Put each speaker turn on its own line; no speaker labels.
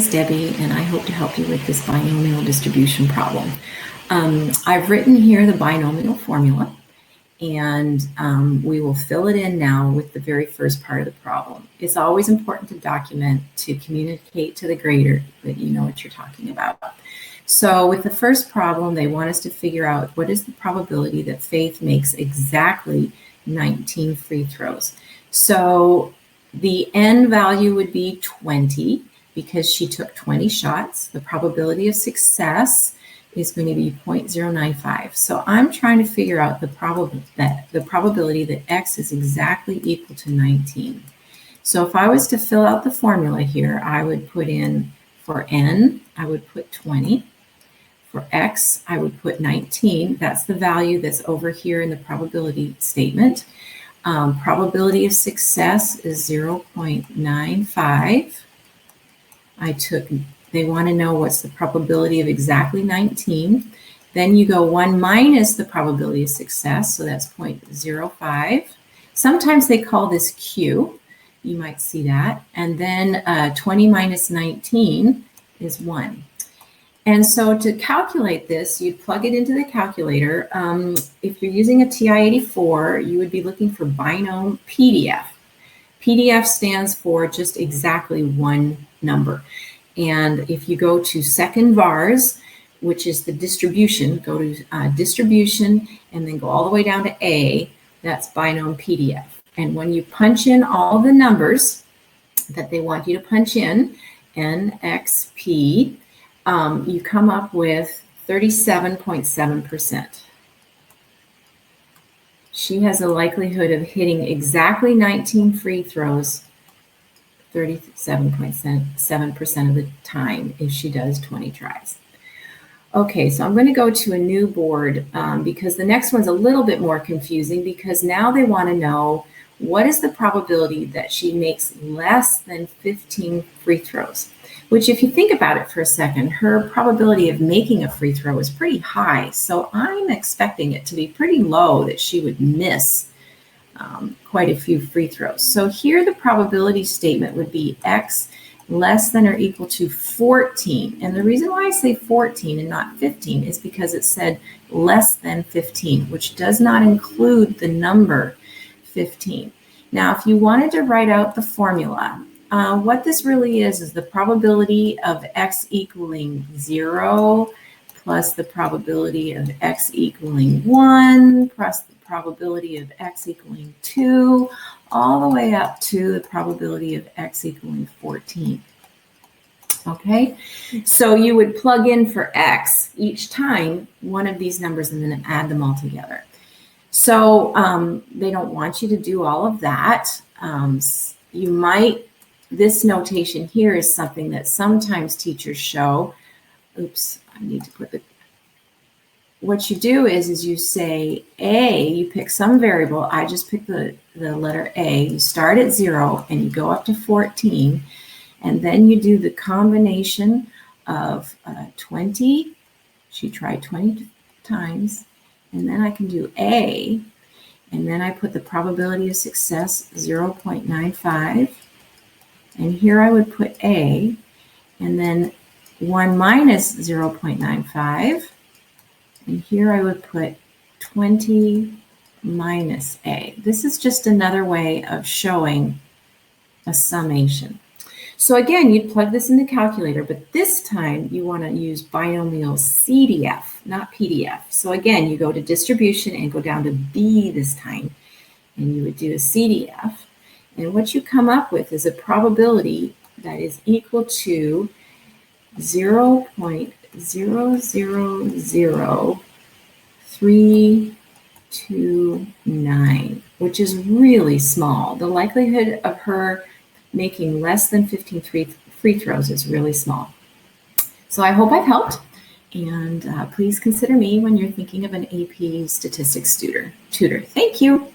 is Debbie, and I hope to help you with this binomial distribution problem. I've written here the binomial formula, and we will fill it in now with the very first part of the problem. It's always important to document to communicate to the grader that you know what you're talking about. So with the first problem, they want us to figure out what is the probability that Faith makes exactly 19 free throws. So the N value would be 20 because she took 20 shots. The probability of success is going to be 0.095. So I'm trying to figure out the probability that X is exactly equal to 19. So if I was to fill out the formula here, I would put in for N, I would put 20. For X, I would put 19. That's the value that's over here in the probability statement. Probability of success is 0.95. They want to know what's the probability of exactly 19. Then you go 1 minus the probability of success, so that's 0.05. Sometimes they call this Q. You might see that. And then 20 minus 19 is 1. And so to calculate this, you'd plug it into the calculator. If you're using a TI-84, you would be looking for binom PDF. PDF stands for just exactly one number. And if you go to second vars, which is the distribution, go to distribution and then go all the way down to A, that's binom PDF. And when you punch in all the numbers that they want you to punch in, N, X, P, you come up with 37.7%. She has a likelihood of hitting exactly 19 free throws 37.7% of the time if she does 20 tries. Okay, so I'm going to go to a new board because the next one's a little bit more confusing because now they want to know what is the probability that she makes less than 15 free throws, which if you think about it for a second, her probability of making a free throw is pretty high. So I'm expecting it to be pretty low that she would miss quite a few free throws. So here the probability statement would be X less than or equal to 14. And the reason why I say 14 and not 15 is because it said less than 15, which does not include the number 15. Now, if you wanted to write out the formula, what this really is the probability of X equaling 0 plus the probability of X equaling 1 plus the probability of X equaling 2 all the way up to the probability of X equaling 14. Okay, so you would plug in for X each time one of these numbers and then add them all together. So they don't want you to do all of that. This notation here is something that sometimes teachers show. Oops, I need to put what you do is you say A, you pick some variable. I just picked the letter A. You start at 0 and you go up to 14. And then you do the combination of 20. She tried 20 times. And then I can do A. And then I put the probability of success 0.95. And here I would put A. And then 1 minus 0.95. And here I would put 20 minus A. This is just another way of showing a summation. So again, you'd plug this in the calculator, but this time you want to use binomial CDF, not PDF. So again, you go to distribution and go down to B this time, and you would do a CDF. And what you come up with is a probability that is equal to 0.000329, which is really small. The likelihood of her making less than 15 free throws is really small. So I hope I've helped, and please consider me when you're thinking of an AP statistics tutor. Thank you.